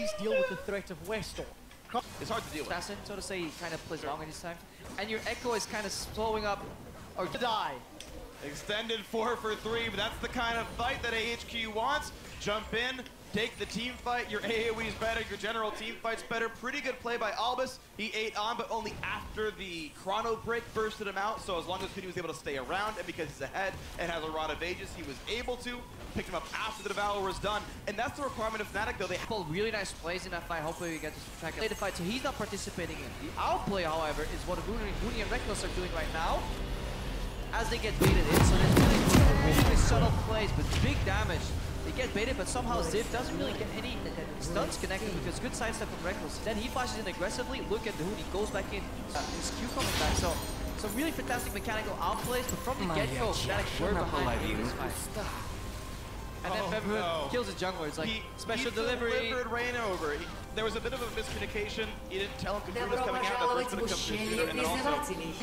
least deal with the threat of Westor. It's hard to deal with. Assassin, so to say, he kind of plays long in his time. And your Echo is kind of slowing up or Die. Extended 4 for 3, but that's the kind of fight that AHQ wants. Jump in, take the team fight. Your AoE is better, your general team fight's better. Pretty good play by Albus. He ate on, but only after the chrono break bursted him out. So as long as Pity was able to stay around, and because he's ahead and has a Rod of Ages, he was able to pick him up after the Devour was done. And that's the requirement of Fnatic, though. They pulled really nice plays in that fight. Hopefully we get to track it. The fight, so he's not participating in. The outplay, however, is what Mooney and Reckless are doing right now, as they get baited in. So there's really subtle plays, but big damage. They get baited, but somehow Ziv doesn't really get any stunts connected because good sidestep from Reckless. Then he flashes in aggressively. Look at the Hoon, he goes back in. His Q coming back. So some really fantastic mechanical outplays, but from the get-go, Fnatic were behind this fight. And then Fever kills his jungler. It's like special delivery. He delivered Rain over. There was a bit of a miscommunication. He didn't tell him Kazuna was coming out. That was going to come to Shooter, and then also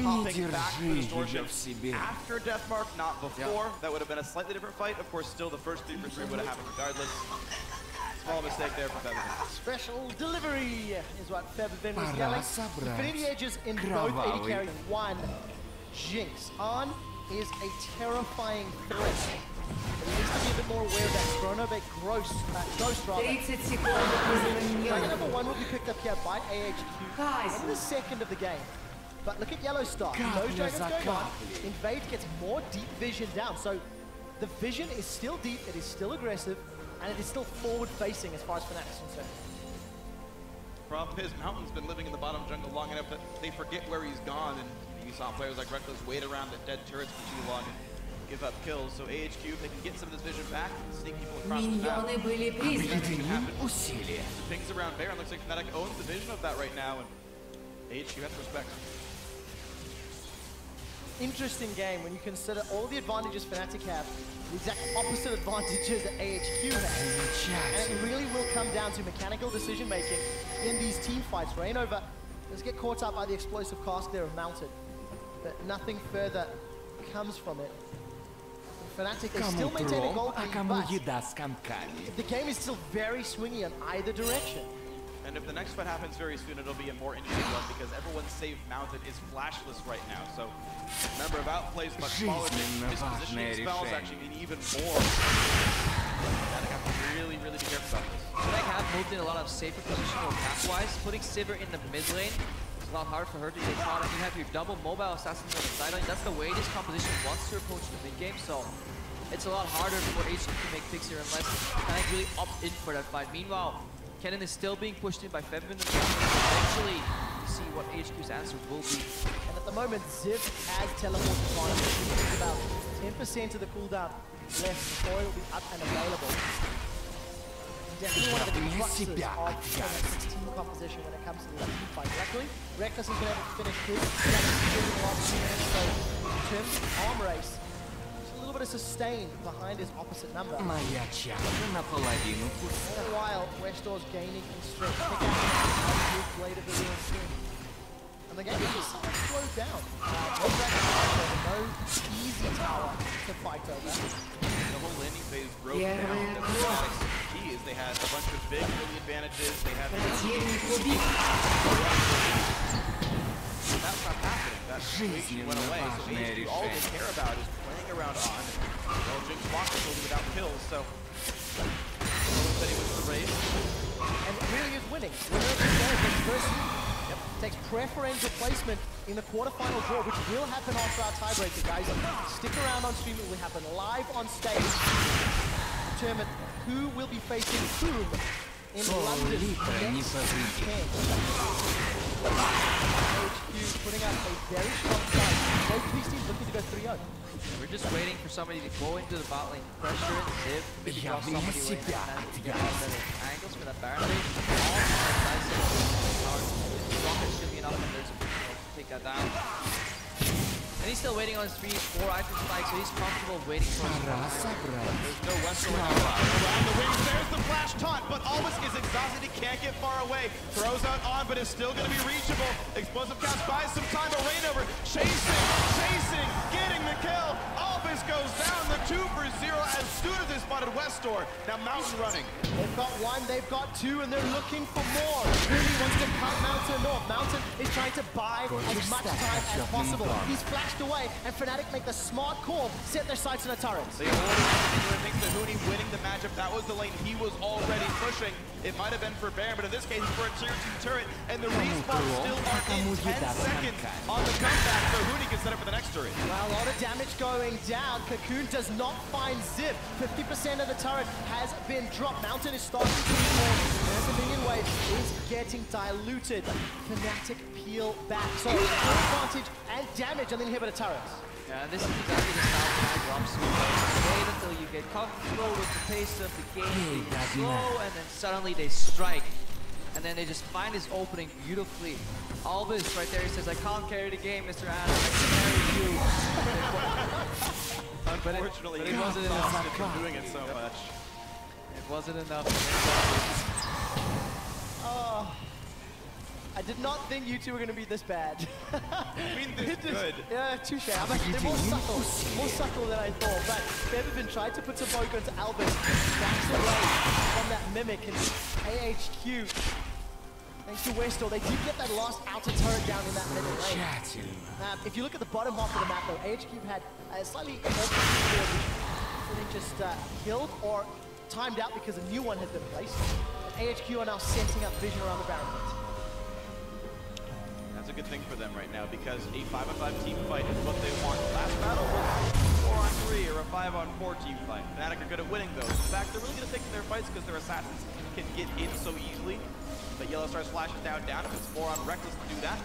hopping back for distortion after Deathmark, not before. Yeah. That would have been a slightly different fight. Of course, still the first 3 for 3 would have happened regardless. Small mistake there for Feathervin. Special delivery is what Feathervin was yelling. Infinity Edges in both AD carry. One, Jinx. On is a terrifying threat. But he needs to be a bit more aware of that Chronobek Ghost rather. Dragon number 1 will be picked up here by AHQ in the second of the game. But look at Yellow Star. Those dragons going on. Invade gets more deep vision down. So the vision is still deep, it is still aggressive, and it is still forward facing as far as Fnatic is concerned. Problem is, Mountain's been living in the bottom jungle long enough that they forget where he's gone, and you saw players like Reckless wait around at dead turrets for too long and give up kills. So AHQ, if they can get some of this vision back, sneak people across the map. The pings around Baron, looks like Fnatic owns the vision of that right now, and AHQ has respect. Interesting game when you consider all the advantages Fnatic have, the exact opposite advantages that AHQ have. And it really will come down to mechanical decision making in these team fights. Rainover does get caught up by the explosive cask there of Mounted, but nothing further comes from it. Fnatic is still maintaining gold lead, but the game is still very swingy on either direction. And if the next fight happens very soon, it'll be a more interesting one because everyone's safe Mounted is flashless right now. So remember, if outplays much smaller things, his positioning spells actually mean even more. Fnatic have to really be careful about this. Fnatic have moved in a lot of safer positional path-wise. Putting Sivir in the mid lane, it's a lot hard for her to get caught. And you have your double mobile assassins on the sideline. That's the way this composition wants to approach the mid game. So it's a lot harder for HQ to make picks here unless Fnatic really opt in for that fight. Meanwhile, Kennen is still being pushed in by Feathervin. Eventually, see what HQ's answer will be. And at the moment, Ziv has teleport advantage. He's about 10% of the cooldown left before it will be up and available. Definitely one of the cruxes of Fnatic's team composition when it comes to the team fight. Luckily, Reckless has been able to finish his so in terms of arm race, a little bit of sustain behind his opposite number. All the while, Westor's gaining in strength. Pick out his blade of the real swing. And the game is somewhat slowed down. No easy tower to fight over. The whole landing phase broke down. The key is they had a bunch of big early advantages. They had that's not happening. That situation went away. So AHQ, all they care about is playing around on. Well, Jinx walked totally without kills, so said he was the race. And it really is winning. Winner of the game first. Takes preferential placement in the quarterfinal draw, which will happen after our tiebreaker, guys. Stick around on stream, it will happen live on stage. Determine who will be facing whom in London next weekend. HQ putting up a very strong fight. Both of these teams looking to go 3-0. We're just waiting for somebody to go into the bot lane, pressure it, Ziv, maybe draw somebody away from that, get better angles for that Baron base. Rocket should be enough, and there's a to take that down. And he's still waiting on his 3-4 item spike, so he's comfortable waiting for his There's no Westor around the wings. There's the flash taunt, but Albus is exhausted. sees it, he can't get far away. Throws out on, but is still gonna be reachable. Explosive cast buys some time, but Rainover chasing, getting the kill. Albus goes down, the 2 for 0 as soon as they spotted Westor. Now Mountain running. They've got 1, they've got 2, and they're looking for more. Really wants to cut Mountain off. Mountain is trying to buy as much time as possible. He's flashed away, and Fnatic make the smart call, set their sights on the turrets. They already think that Huni winning the matchup, that was the lane he was already pushing. It might have been for Baron, but in this case, it's for a tier 2 turret, and the respawn still are in 10 seconds on the comeback, so Huni can set up for the next turret. Well, a lot of damage going down. Cocoon does not find Zip. 50% of the turret has been dropped. Mountain is starting to reform. There's a minion wave is getting diluted. Fnatic peel back. So, advantage and damage on the inhibitor turrets. Yeah, this is exactly the style of drops. Wait until you get comfortable with the pace of the game, being slow, and then suddenly they strike. And then they just find this opening beautifully. Albus right there, he says, I can't carry the game, Mr. Adams, I can carry you. Unfortunately, it wasn't enough. Doing it so much. It wasn't enough. Oh, I did not think you two were going to be this bad. I mean, this good. Yeah, touche. They're more subtle than I thought. But Featherfin tried to put some poke onto Albus, backs away from that Mimic, and AHQ, thanks to Westor, they did get that last outer turret down in that middle lane. If you look at the bottom half of the map, though, AHQ had a slightly more vision. So they just killed or timed out because a new one had been placed. And AHQ are now setting up vision around the Baron. That's a good thing for them right now because a 5-on-5 team fight is what they want. Last battle was 4-on-3 or a 5-on-4 team fight. Fnatic are good at winning those. In fact, they're really good at taking their fights because their assassins can get in so easily. But Yellow Stars flashes down. If it's 4 on Reckless to do that.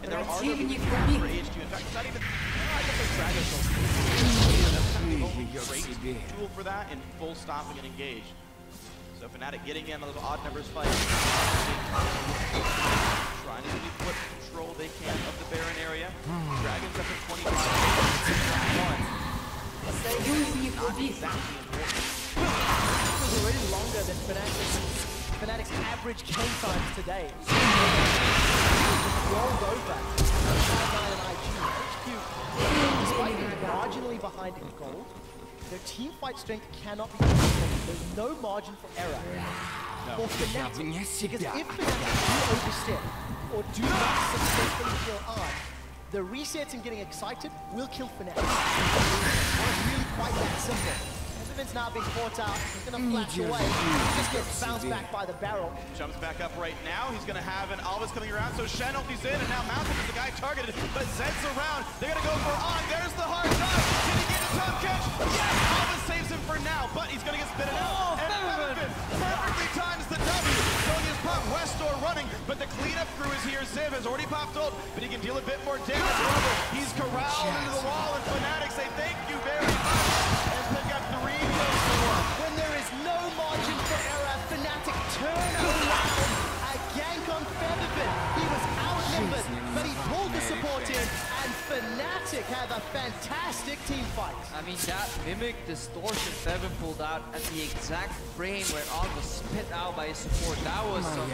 And there are no really for HQ. In fact, it's not even. I guess like Dragon Soul. That's kind of the only great tool for that in full stopping and engage. So Fnatic getting in those odd numbers fights. Trying to really put control they can of the Baron area. Dragons up at 25. Not exactly important. It was already longer than Fnatic's average game times today. Rolled over. 5-9 and HQ, despite being marginally behind in gold, their team fight strength cannot be compensated. There's no margin for error for Fnatic. Because if Fnatic do overstep or do not successfully kill on, the resets and getting excited will kill Fnatic. It's really quite that simple. It's now being caught out. He's going to flash away. He just gets bounced back by the barrel. Jumps back up right now. He's going to have an Albus coming around. So Shen ulti's in, and now Mountain is the guy targeted. But Zed's around. They're going to go for on. There's the hard dive. Can he get a top catch? Yes! Albus saves him for now, but he's going to get spitted out. And Featherfin perfectly times the W. Showing his pop. Westor running, but the cleanup crew is here. Ziv has already popped ult, but he can deal a bit more damage. However, he's corralled into the wall, and Fnatic say thank you very much. And pick up 3 kills. When there is no margin for error, Fnatic turn around a gank on Featherfin. He was outnumbered, but he pulled the support in, and Fnatic have a fantastic team fight. I mean, that Mimic distortion Featherfin pulled out at the exact frame where On was spit out by his support. That was some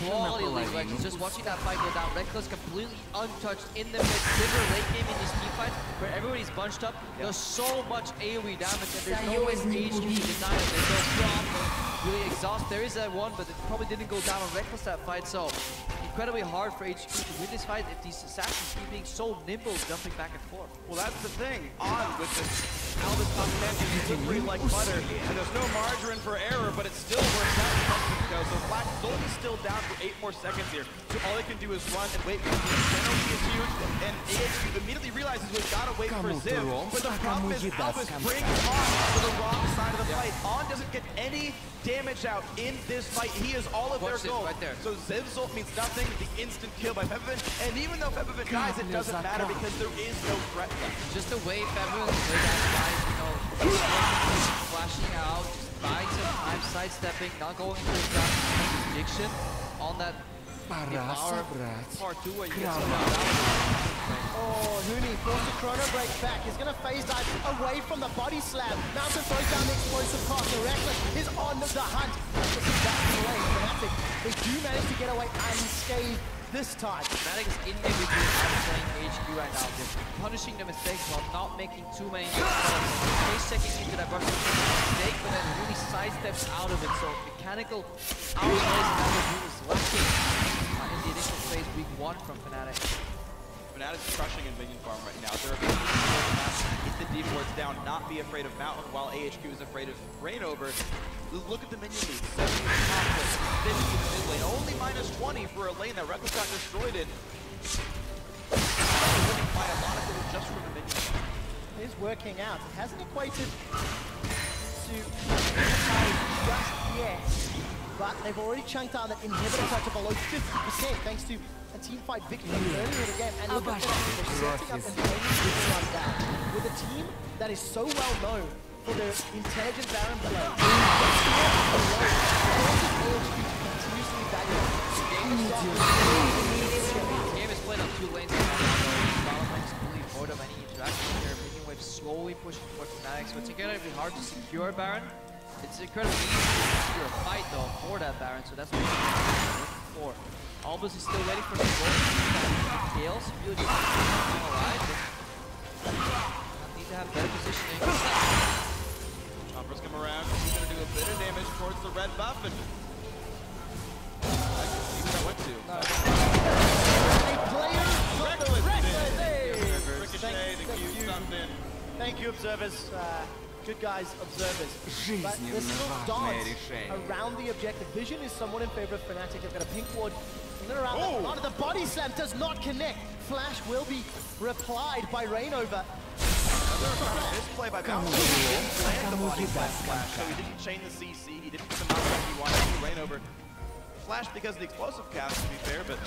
quality League Legends. Just watching that fight go down. Reckless completely untouched in the mid. Similar late game in this team fight where everybody's bunched up. There's so much AoE damage and there's no way for HQ to deny it. There's no drop. Really exhaust. There is that one, but it probably didn't go down on Reckless that fight. So incredibly hard for HQ to win this fight if these assassins keep being so nimble, jumping back and forth. Well, that's the thing. On with this Albus Constantin, he's slippery like butter, and there's no margin for error, but it still works out. So Black is only still down for 8 more seconds here. So all they can do is run and wait for the penalty is huge, and AHQ immediately realizes we've got to wait for Ziv. But the problem is Albus brings On to the wrong side of the fight. On doesn't get any damage out in this fight. He is all of their gold. Right there. So Ziv's ult means nothing. The instant kill by Featherfin, and even though Featherfin dies, it doesn't matter because there is no threat left. Just the way Featherfin played that fight, you know, flashing out, just buying some time, sidestepping, not going into his prediction on that part 2 where you get some Oh, Huni forced a chrono break back. He's going to phase dive away from the body slam. Mountain throws down the explosive pass. The Reckless is on the hunt. Reckless is back in the lane. Fnatic do manage to get away unscathed this time. Fnatic is in there between outplaying HQ right now, just punishing the mistakes while not making too many mistakes. Checking into that brush mistake, but then really sidesteps out of it. So mechanical outplays is lacking in the initial phase week 1 from Fnatic. Fnatic's crushing in Minion Farm right now. They're able to get the deep wards down, not be afraid of Mountain, while AHQ is afraid of Rainover. Look at the minion lead, 70 in the top lane, 50 in the mid lane, only minus 20 for a lane that Reckless got destroyed in. Winning by a lot of people just from the minion. It is working out. It hasn't equated to just yet, but they've already chunked out that inhibitor touch to below 50% thanks to a team fight victory earlier in the game. And look at that, they're setting up an aiming run down with a team that is so well known for their intelligent Baron play. The game is played on 2 lanes. Battlefield is completely void of any interaction here. Minion wave slowly pushing towards Fnatic, so it's incredibly hard to secure Baron. It's incredibly easy to secure a fight though for that Baron, so that's what we're looking for. Albus is still waiting for the goal. Tails really alright, but need to have better positioning. Chomper's come around, he's going to do a bit of damage towards the red buff, and I can see where that went to. Ricochet, the Q stumped in. Thank you, observers. Good guys, observers. But this little dance around the objective. Vision is somewhat in favor of Fnatic. They've got a pink ward in and around the front of the body slam. Does not connect. Flash will be replied by Rainover. This play by Bounce didn't land the body slam Flash, so he didn't chain the CC, he didn't get the knockback he wanted to Rainover. Flash because of the explosive cast, to be fair, but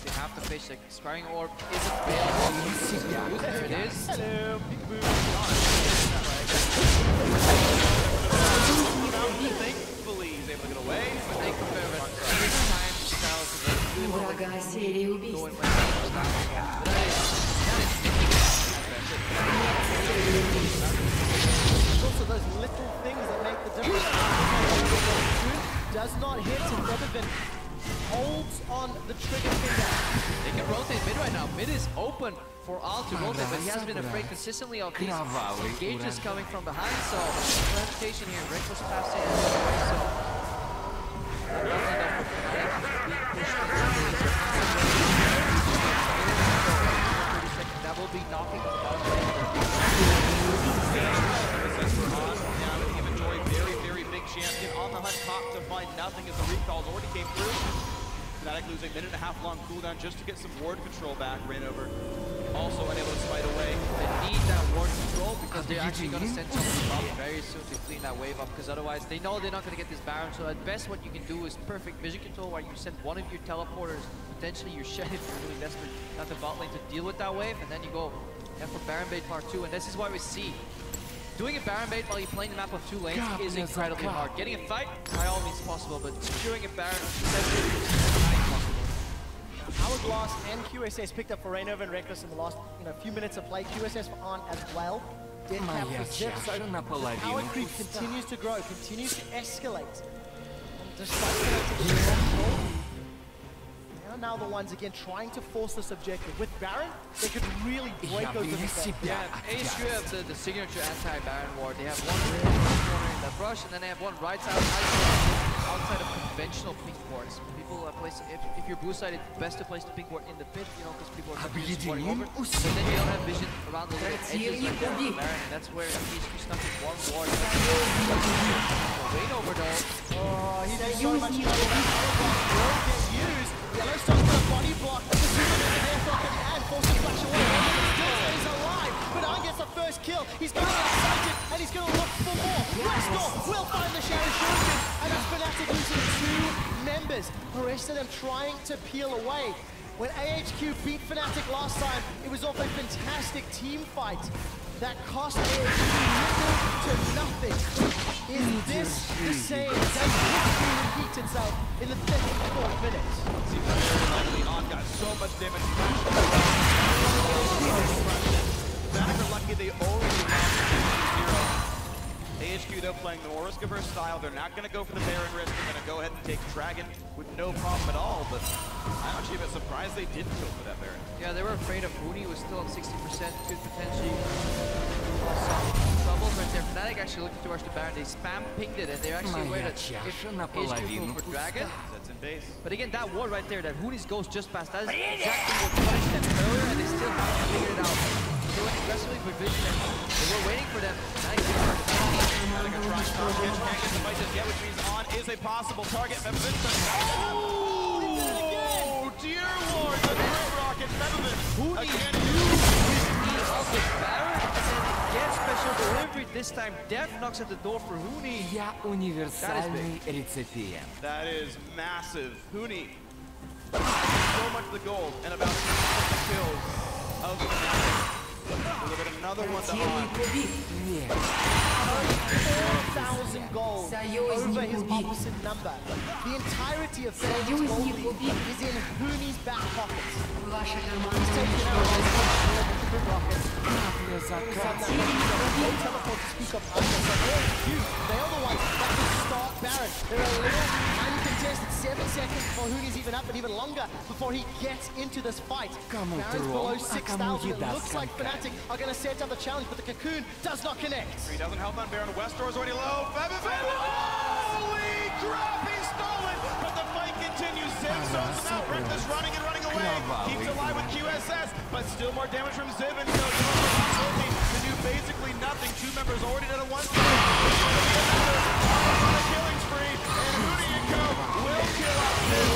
they have to face the Scrying Orb isn't available. There it is. Hello. Thankfully, he's able to get away. But they confirm it every time Styles is Врага серии убийств. Also those little things that make the difference. Does not hit and Feathervin holds on the trigger finger. They can rotate mid right now. Mid is open for Al to rotate, but he has been afraid consistently of these engages coming from behind. So clarification here, Reckless pass in. So that will be knocking the bottom lane. Inventory, very big champion on the hunt, top to find nothing as the recalls already came through. Fnatic losing a minute-and-a-half long cooldown just to get some ward control back. Rainover also unable to fight away. They need that ward control because they're actually going to send something up very soon to clean that wave up, because otherwise they know they're not going to get this Baron. So at best what you can do is perfect vision control, where you send one of your teleporters, potentially your Shed if you're really desperate at the bot lane to deal with that wave, and then you go for Baron bait part 2. And this is why we see doing a Baron bait while you're playing the map of 2 lanes is incredibly hard. Getting a fight, by all means possible, but securing a Baron is impossible. Hourglass and QSS picked up for Rainover and Reckless in the last few minutes of play. QSS for Arn as well. Dead cap for Zip. So power creep continues to grow, continues to escalate. And despite now the ones again trying to force this objective. With Baron, they could really break those defenses. Yeah, AHQ have the signature anti-Baron ward. They have one corner in that brush, and then they have one right side outside of conventional pink wards. People place if you're blue side, it's best to place the pink ward in the pit, because people are supporting over. But then you don't have vision around the little edges like that with Baron, and that's where AHQ stuck with one ward. Rainover though. Oh, he does so much trouble. Will get used. Yellowstone's got a body block. The Superman in there and forcing Flash away. Still stays alive, but Arn gets the first kill. He's going to get excited, and he's going to look for more. Restore will find the Shadow Shuriken, and it's Fnatic losing 2 members. The rest of them trying to peel away. When AHQ beat Fnatic last time, it was off a fantastic team fight that cost AHQ little to nothing. Is this the same? Does history repeat itself in the 34th minute? See, likely on got so much damage. Fnatic are lucky they only lost 0. AHQ though playing the more risk-averse style. They're not going to go for the Baron risk. They're going to go ahead and take Dragon with no problem at all, but I'm actually a bit surprised they didn't go for that Baron. Yeah, they were afraid of Mooney, was still on 60%, could potentially cause some troubles right there. Fnatic actually looking towards the Baron, they spam pinged it, and they're actually aware that if HQ for Dragon. That's in base. But again, that ward right there, that Hoonies goes just past, that is exactly what punished them earlier, and they still haven't figured it out. They went aggressively for vision, and they were waiting for them. Fnatic can't get the fight just yet, which means on is a possible target. Oh, dear lord, the Great Rocket, Featherman. Hoonies do his knee of the Baron, and then get special delivery. This time, Death knocks at the door for Hooney. Я универсальный реципиент. That is massive. Hooney so much the gold and about 6 kills of the match. Delivered another one to on. 4,000 gold over his opposite number. The entirety of Fnatic's gold lead is in Hooney's back pockets. Ваша He's команда taken out the good rockets. Закат. No teleport to speak of either. So they are the ones that can start Baron. They're a little uncontested. 7 seconds before Hooney's even up, and even longer before he gets into this fight. Baron's below 6,000. It looks like Fnatic are going to set up the challenge, but the Cocoon does not connect. 3,000 health on Baron. Westdoor's already low. Holy crap, he's stolen! But the fight continues. Zib zones him out. Rictus running and running away. Keeps alive with QSS, but still more damage from Zib, and so looking to do basically nothing. 2 members already done at one side. On a killing spree, and Hooney and Co. will kill off Zib.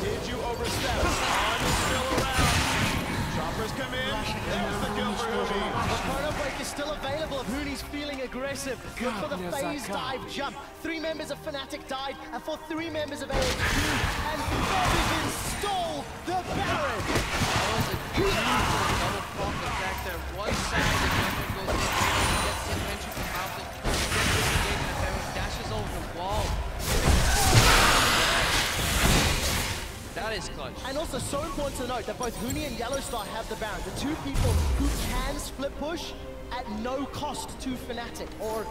Did you overstep? On still around. Choppers come in. There's the kill for Hooney. The photo break is still available if Hooney's feeling aggressive. Good for the phase dive jump. 3 members of Fnatic died, and for 3 members of AHQ, and Featherman stole the Baron. That was a good double prong attack there. One side, the Baron goes in, gets the attention from Mountain, gets disengaged, and the Baron dashes over the wall. That is clutch. And also so important to note that both Hooney and Yellowstar have the Baron. The 2 people who can split push at no cost to Fnatic, or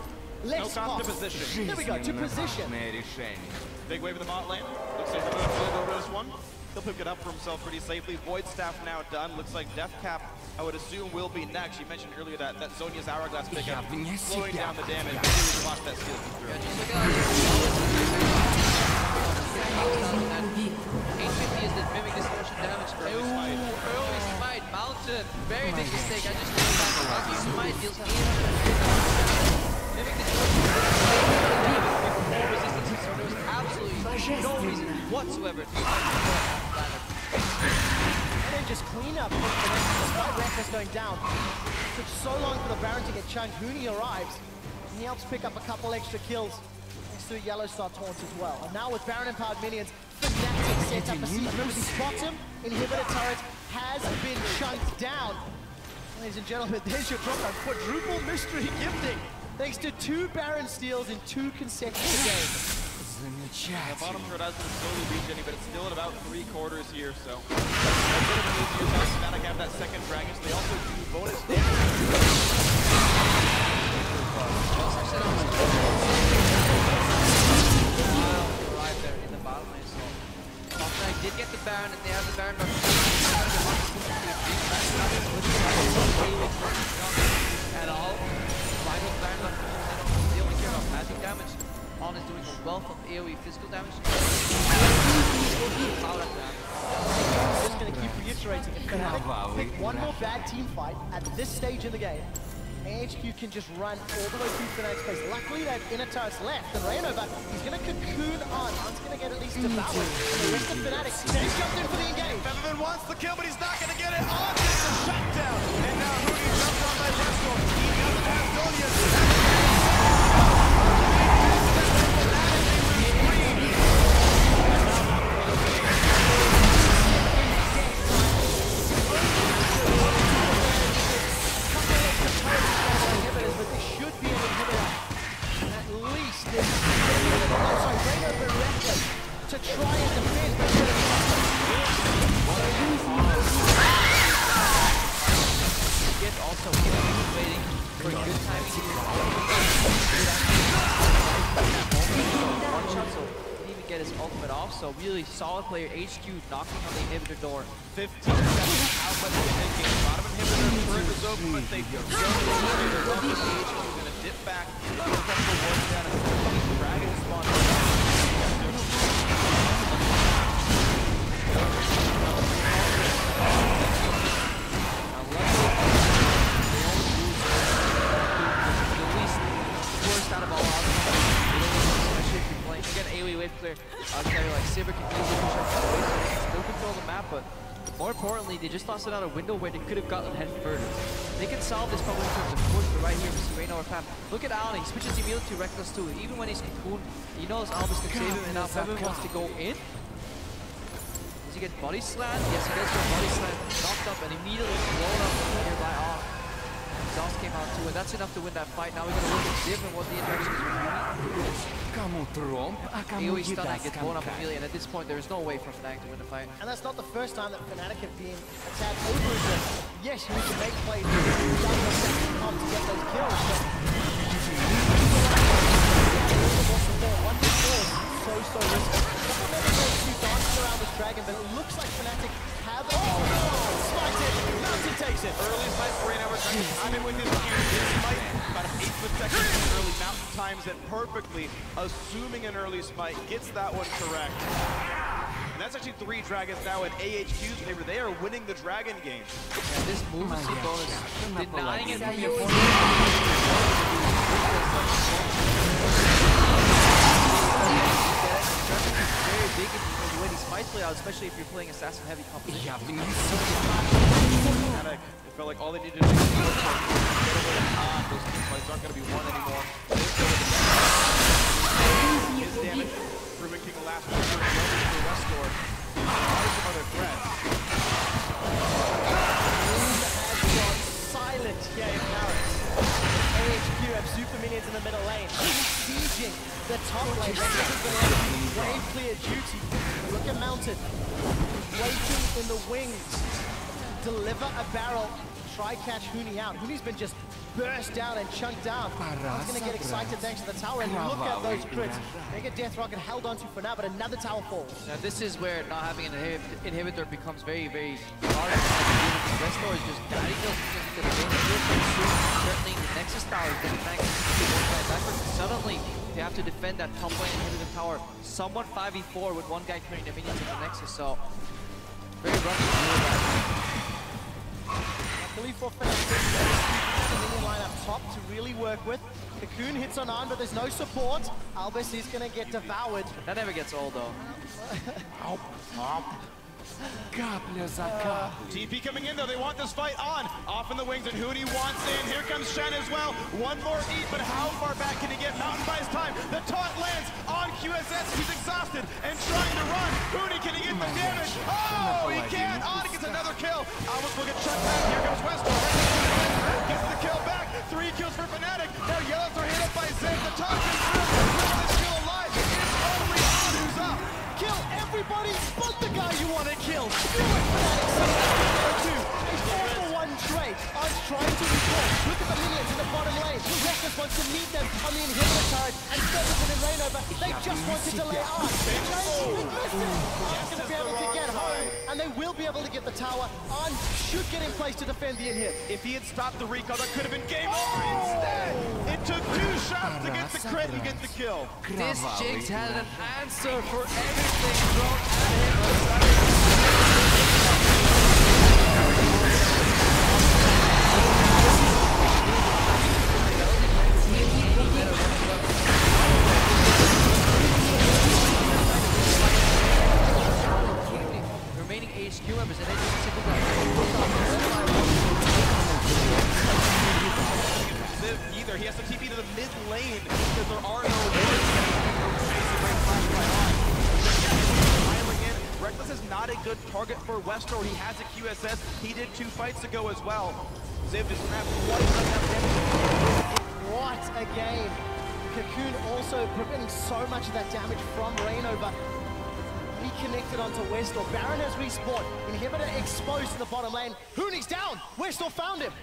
less No cost cost. to position. There we go, to position. Big wave in the bot lane. Looks like they're going to over this one. He'll pick it up for himself pretty safely. Void Staff now done. Looks like Death Cap, I would assume, will be next. You mentioned earlier that Zhonya's Hourglass pickup slowing down the damage. Maybe watch that skill come through. Yeah, just look at that. 850 is the mimic distortion damage. Early smite. Mountain. Very big mistake. I just think about Lucky smite deals 850. Mimic distortion. More resistance, so there was absolutely no reason whatsoever to And then just clean up despite Reckless going down. It took so long for the Baron to get chunked. Hooney arrives, and he helps pick up a couple extra kills. Thanks to Yellowstar taunt as well. And now with Baron empowered minions, Fnatic set up a siege. Remember, the bottom inhibitor turret has been chunked down. Ladies and gentlemen, there's your drop on quadruple mystery gifting. Thanks to 2 Baron steals in 2 consecutive games. The bottom turret has been slowly regenerating, but it's still at about 3/4 here, so a bit of an easier task. Fnatic have that second dragon, so they also do bonus damage. arrive there in the bottom lane, so Fnatic did get the Baron, and they have the Baron, but at all. Vital Baron, they only care about magic damage. On is doing a wealth of AoE physical damage. Just going to keep reiterating, if Fnatic pick one more bad team fight at this stage in the game, AHQ can just run all the way through Fnatic's face. Luckily, that inner turret's left, and Reyno, but he's going to cocoon on. On's going to get at least devoured. The rest of Fnatic, he's jumped in for the engage. Featherman wants the kill, but he's not going to get it. On gets a shutdown, and now Hooney jumps on by Westdoor. He doesn't have Zonia. To try and defend, but also waiting for a good timing. get his ultimate off. So really solid player, HQ knocking on the inhibitor door. 15 seconds out by the end game. Bottom inhibitor turret is open, but they don't know they're up with the HQ. Going to dip back. Successful work down and the dragon spawn. Out of all outcomes, especially if you're playing again AoE wave clear. Like Saber can easily push up the way, so still control the map, but more importantly, they just lost it out a window where they could have gotten head further. They can solve this problem in terms of push, but right here we see Reign over Pam. Look at Allen, he switches immediately to Reckless too. Even when he's cocoon, he knows Albus can save him, and now Pevin wants to go in. Does he get body slam? Yes, he does get body slam, knocked up, and immediately blown up nearby off. Exhaust came out too, and that's enough to win that fight. Now we're gonna look at Ziv and what the interactions with AoE stun and gets blown up immediately, and at this point there is no way for Fnatic to win the fight. And that's not the first time that Fnatic have been attacked over again. Yes, you need to make plays to get those kills, but so risky. Dancing around this dragon, but it looks like Fnatic have it. Smite it! Mountain takes it! Early smite for Reign over trying to time it with his Q. This smite, about an 8th of a second early. Mountain times it perfectly, assuming an early smite, gets that one correct. And that's actually 3 dragons now in AHQ's favor. They are winning the dragon game. And this movemency bonus, denying it from the opponent. Very big in the way these fights play out, especially if you're playing assassin heavy composition. It felt like all they needed to do was get away from those team fights aren't going to be won anymore. His damage, proving King of last one for Westdoor. Some other threats. Silent here in Paris. AHQ have super minions in the middle lane. Sieging the top lane. Wave clear duty. Look at Mountain. Waiting in the wings. Deliver a barrel. Try catch Huni out. Huni's been just burst down and chunked down. He's going to get excited thanks to the tower. And look at those crits. Mega Death Rocket held onto for now, but another tower falls. Now this is where not having an inhibitor becomes very, very hard. Westdoor is just guiding those minions to the lane. Certainly the Nexus tower is getting back backwards. Suddenly they have to defend that top lane inhibitor tower. Somewhat 5v4 with one guy carrying the minions in the Nexus. So very rough to deal with that. Luckily for Fnatic, the minion line up top to really work with. Cocoon hits on but there's no support. Albus is going to get devoured. That never gets old though. TP coming in though, they want this fight on. Off in the wings and Huni wants in. Here comes Shen as well. One more eat, but how far back can he get? Mountain buys time. The taunt lands on QSS. He's exhausted and trying to run. Huni, can he get the damage? Oh, he can't. On, gets another kill. Almost will get shut back. Here comes Westdoor. Gets the kill back. 3 kills for Fnatic. Now Yellows are hit up by Zen. The taunt is through. Still alive. It's only on who's up. Kill everybody but the guy you want to kill. Do it, Fnatic. A 4-for-1 trade. Odds trying to recall. Look at the minions in the bottom lane. Reckless wants to meet them on the inhibitor turret. And Ferguson and Reign over. They just want to delay on. Odds going to be able to get home. And they will be able to get the tower. On should get in place to defend the inhib. If he had stopped the recall, that could have been game over. Instead, it took 2 shots to get the crit and get the kill. This Jinx had an answer for everything thrown at him. Remaining HQ members and either he has to TP to the mid lane because there are no Reckless is not a good target for Westdoor. He has a QSS. He did 2 fights ago as well. Ziv just snapped What a game. Cocoon also preventing so much of that damage from Reignover. He connected onto Westdoor. Baron has respawned. Inhibitor exposed in the bottom lane. Huni's down. Westdoor found him.